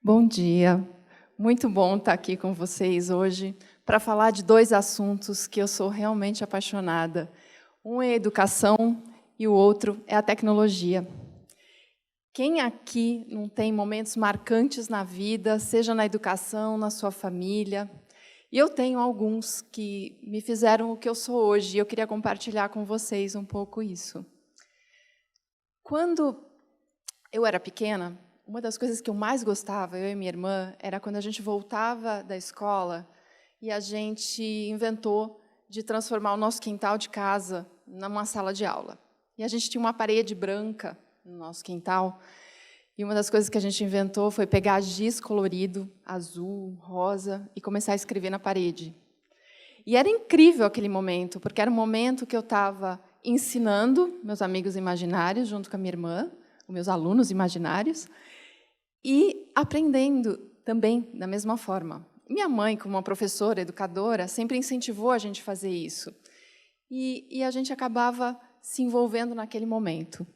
Bom dia, muito bom estar aqui com vocês hoje para falar de dois assuntos que eu sou realmente apaixonada. Um é a educação e o outro é a tecnologia. Quem aqui não tem momentos marcantes na vida, seja na educação, na sua família? E eu tenho alguns que me fizeram o que eu sou hoje, e eu queria compartilhar com vocês um pouco isso. Quando eu era pequena, uma das coisas que eu mais gostava, eu e minha irmã, era quando a gente voltava da escola e a gente inventou de transformar o nosso quintal de casa numa sala de aula. E a gente tinha uma parede branca no nosso quintal, e uma das coisas que a gente inventou foi pegar giz colorido, azul, rosa, e começar a escrever na parede. E era incrível aquele momento, porque era um momento que eu estava ensinando meus amigos imaginários, junto com a minha irmã, os meus alunos imaginários, e aprendendo também da mesma forma. Minha mãe, como uma professora, educadora, sempre incentivou a gente a fazer isso. E a gente acabava se envolvendo naquele momento.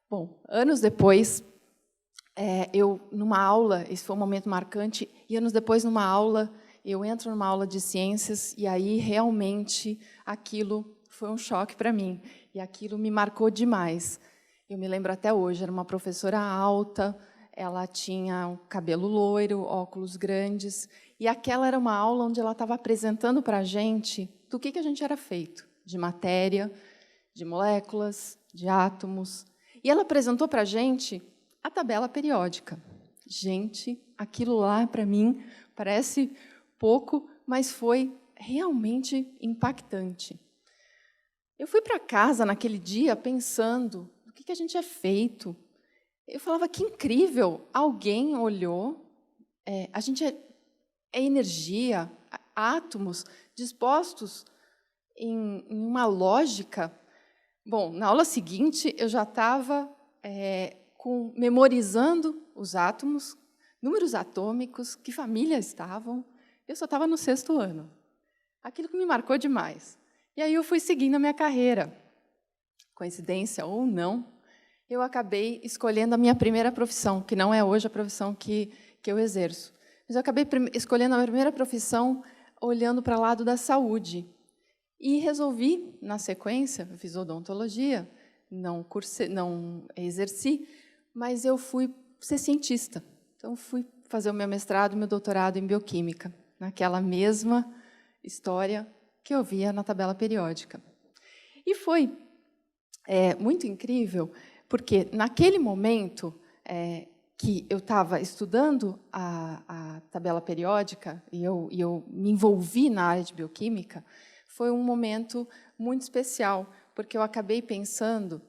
Bom, anos depois, eu, numa aula, esse foi um momento marcante, e anos depois, numa aula, eu entro numa aula de ciências, e aí, realmente, aquilo foi um choque para mim, e aquilo me marcou demais. Eu me lembro até hoje, era uma professora alta, ela tinha o cabelo loiro, óculos grandes, e aquela era uma aula onde ela estava apresentando para a gente do que a gente era feito, de matéria, de moléculas, de átomos. E ela apresentou para a gente a tabela periódica. Gente, aquilo lá, para mim, parece pouco, mas foi realmente impactante. Eu fui para casa naquele dia pensando o que a gente é feito. Eu falava, que incrível, alguém olhou, a gente é energia, átomos dispostos em uma lógica. Bom, na aula seguinte, eu já estava memorizando os átomos, números atômicos, que família estavam. Eu só estava no 6º ano. Aquilo que me marcou demais. E aí eu fui seguindo a minha carreira. Coincidência ou não, eu acabei escolhendo a minha primeira profissão, que não é hoje a profissão que eu exerço. Mas eu acabei escolhendo a minha primeira profissão olhando para o lado da saúde. E resolvi, na sequência, eu fiz odontologia, não exerci, mas eu fui ser cientista. Então, fui fazer o meu mestrado e meu doutorado em bioquímica, naquela mesma história que eu via na tabela periódica. E foi muito incrível, porque, naquele momento que eu estava estudando a tabela periódica e eu me envolvi na área de bioquímica, foi um momento muito especial, porque eu acabei pensando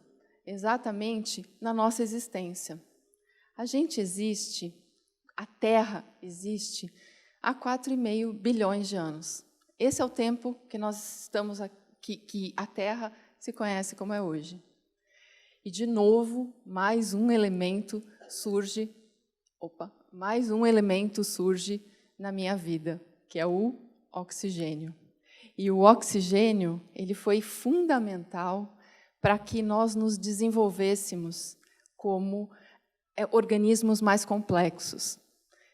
exatamente na nossa existência. A gente existe, a Terra existe, há 4,5 bilhões de anos. Esse é o tempo que nós estamos aqui, que a Terra se conhece como é hoje. E, de novo, mais um elemento surge na minha vida, que é o oxigênio. E o oxigênio, ele foi fundamental para que nós nos desenvolvêssemos como organismos mais complexos.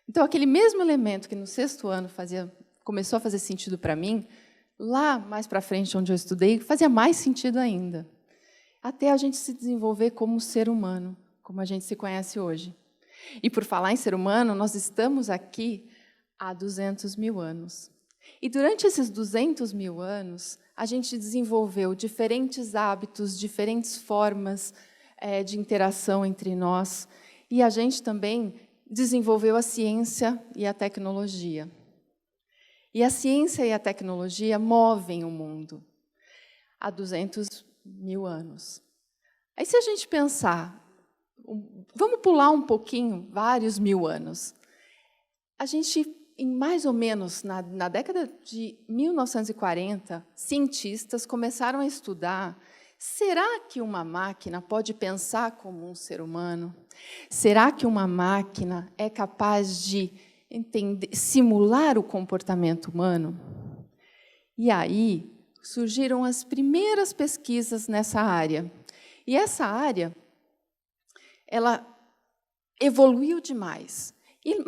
Então, aquele mesmo elemento que no 6º ano começou a fazer sentido para mim, lá mais para frente, onde eu estudei, fazia mais sentido ainda. Até a gente se desenvolver como ser humano, como a gente se conhece hoje. E, por falar em ser humano, nós estamos aqui há 200 mil anos. E, durante esses 200 mil anos, a gente desenvolveu diferentes hábitos, diferentes formas de interação entre nós, e a gente também desenvolveu a ciência e a tecnologia. E a ciência e a tecnologia movem o mundo há 200 mil anos. Aí, se a gente pensar, vamos pular um pouquinho, vários mil anos. A gente, mais ou menos, na década de 1940, cientistas começaram a estudar: será que uma máquina pode pensar como um ser humano? Será que uma máquina é capaz de simular o comportamento humano? E aí surgiram as primeiras pesquisas nessa área. E essa área, ela evoluiu demais.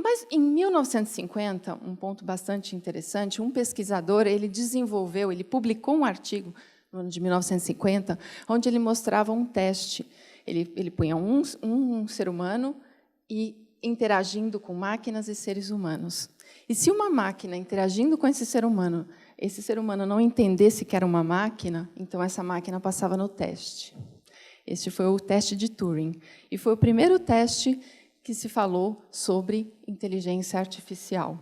Mas, em 1950, um ponto bastante interessante, um pesquisador ele publicou um artigo, no ano de 1950, onde ele mostrava um teste. Ele punha um ser humano e interagindo com máquinas e seres humanos. E se uma máquina interagindo com esse ser humano não entendesse que era uma máquina, então essa máquina passava no teste. Este foi o teste de Turing. E foi o primeiro teste que se falou sobre inteligência artificial.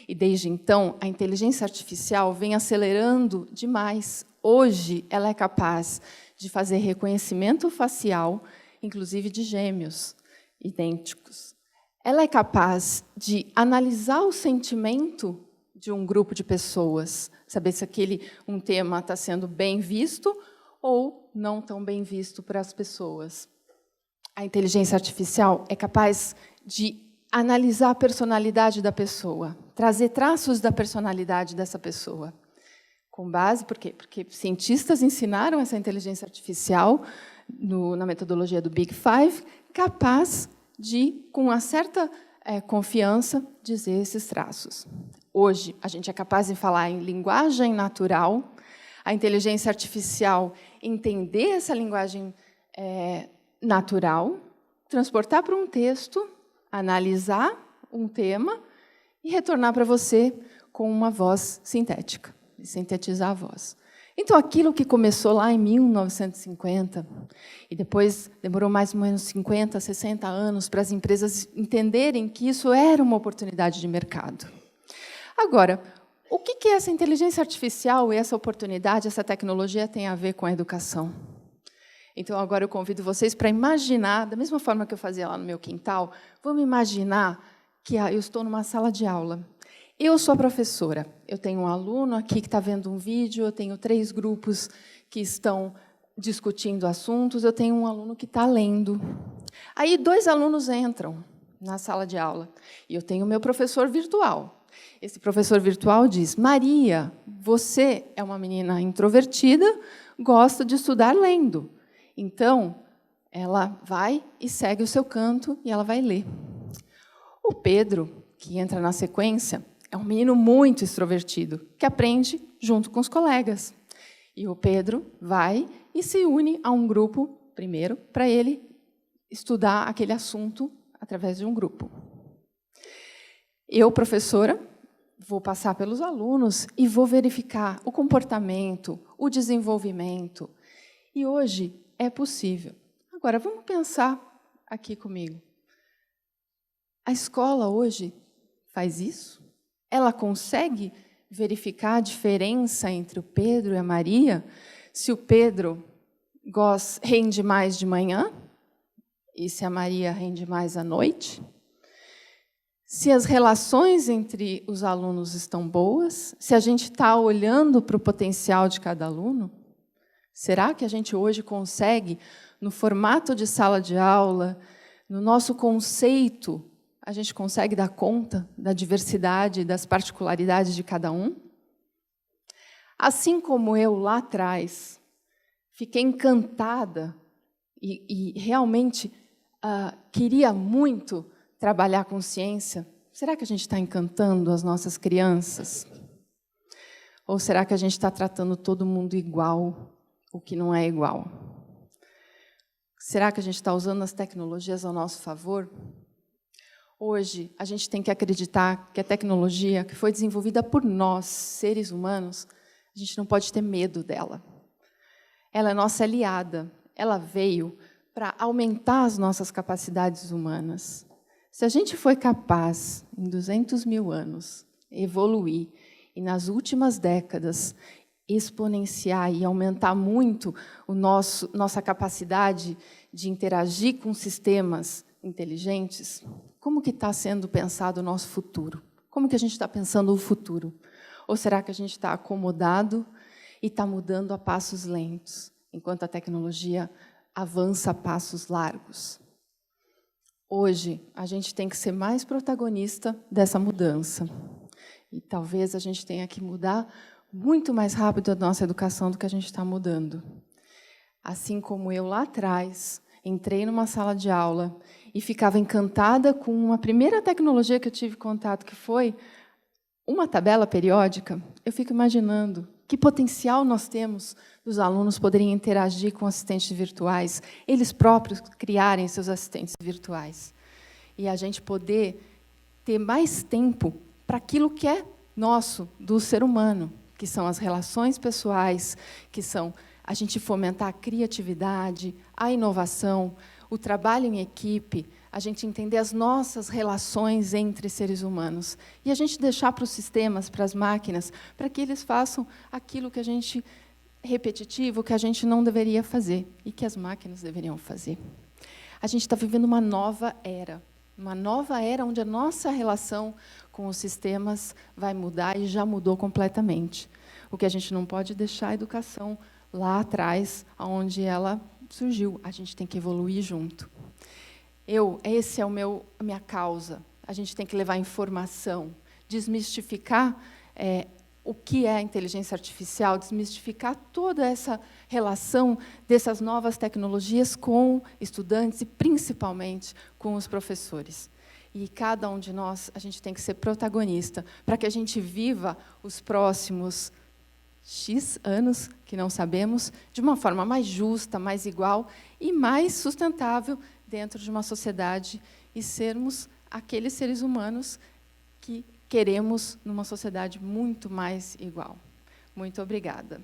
E, desde então, a inteligência artificial vem acelerando demais. Hoje, ela é capaz de fazer reconhecimento facial, inclusive de gêmeos idênticos. Ela é capaz de analisar o sentimento de um grupo de pessoas, saber se um tema está sendo bem visto ou não tão bem visto para as pessoas. A inteligência artificial é capaz de analisar a personalidade da pessoa, trazer traços da personalidade dessa pessoa. Com base, por quê? Porque cientistas ensinaram essa inteligência artificial na metodologia do Big Five, capaz de, com uma certa confiança, dizer esses traços. Hoje, a gente é capaz de falar em linguagem natural, a inteligência artificial entender essa linguagem natural, transportar para um texto, analisar um tema e retornar para você com uma voz sintética, e sintetizar a voz. Então, aquilo que começou lá em 1950, e depois demorou mais ou menos 50, 60 anos para as empresas entenderem que isso era uma oportunidade de mercado. Agora, o que essa inteligência artificial e essa oportunidade, essa tecnologia tem a ver com a educação? Então, agora eu convido vocês para imaginar, da mesma forma que eu fazia lá no meu quintal, vamos imaginar que eu estou numa sala de aula. Eu sou a professora, eu tenho um aluno aqui que está vendo um vídeo, eu tenho 3 grupos que estão discutindo assuntos, eu tenho um aluno que está lendo. Aí 2 alunos entram na sala de aula, e eu tenho o meu professor virtual. Esse professor virtual diz: Maria, você é uma menina introvertida, gosta de estudar lendo. Então, ela vai e segue o seu canto e ela vai ler. O Pedro, que entra na sequência, é um menino muito extrovertido, que aprende junto com os colegas. E o Pedro vai e se une a um grupo, primeiro, para ele estudar aquele assunto através de um grupo. Eu, professora, vou passar pelos alunos e vou verificar o comportamento, o desenvolvimento. E hoje é possível. Agora, vamos pensar aqui comigo. A escola hoje faz isso? Ela consegue verificar a diferença entre o Pedro e a Maria? Se o Pedro rende mais de manhã e se a Maria rende mais à noite? Se as relações entre os alunos estão boas? Se a gente está olhando para o potencial de cada aluno? Será que a gente hoje consegue, no formato de sala de aula, no nosso conceito, a gente consegue dar conta da diversidade, das particularidades de cada um? Assim como eu, lá atrás, fiquei encantada e realmente queria muito trabalhar com ciência, será que a gente está encantando as nossas crianças? Ou será que a gente está tratando todo mundo igual, o que não é igual? Será que a gente está usando as tecnologias ao nosso favor? Hoje, a gente tem que acreditar que a tecnologia que foi desenvolvida por nós, seres humanos, a gente não pode ter medo dela. Ela é nossa aliada. Ela veio para aumentar as nossas capacidades humanas. Se a gente foi capaz, em 200 mil anos, evoluir, e nas últimas décadas, exponenciar e aumentar muito nossa capacidade de interagir com sistemas inteligentes, como que está sendo pensado o nosso futuro? Como que a gente está pensando o futuro? Ou será que a gente está acomodado e está mudando a passos lentos, enquanto a tecnologia avança a passos largos? Hoje, a gente tem que ser mais protagonista dessa mudança. E talvez a gente tenha que mudar muito mais rápido a nossa educação do que a gente está mudando. Assim como eu lá atrás, entrei numa sala de aula e ficava encantada com uma primeira tecnologia que eu tive contato, que foi uma tabela periódica. Eu fico imaginando que potencial nós temos dos alunos poderem interagir com assistentes virtuais, eles próprios criarem seus assistentes virtuais. E a gente poder ter mais tempo para aquilo que é nosso, do ser humano, que são as relações pessoais, que são a gente fomentar a criatividade, a inovação, o trabalho em equipe, a gente entender as nossas relações entre seres humanos. E a gente deixar para os sistemas, para as máquinas, para que eles façam aquilo que a gente, repetitivo, que a gente não deveria fazer, e que as máquinas deveriam fazer. A gente está vivendo uma nova era onde a nossa relação com os sistemas vai mudar e já mudou completamente. O que a gente não pode deixar a educação lá atrás, onde ela surgiu. A gente tem que evoluir junto. Esse é a minha causa. A gente tem que levar informação, desmistificar o que é a inteligência artificial, desmistificar toda essa relação dessas novas tecnologias com estudantes e, principalmente, com os professores. E cada um de nós, a gente tem que ser protagonista, para que a gente viva os próximos X anos, que não sabemos, de uma forma mais justa, mais igual e mais sustentável dentro de uma sociedade, e sermos aqueles seres humanos que queremos numa sociedade muito mais igual. Muito obrigada.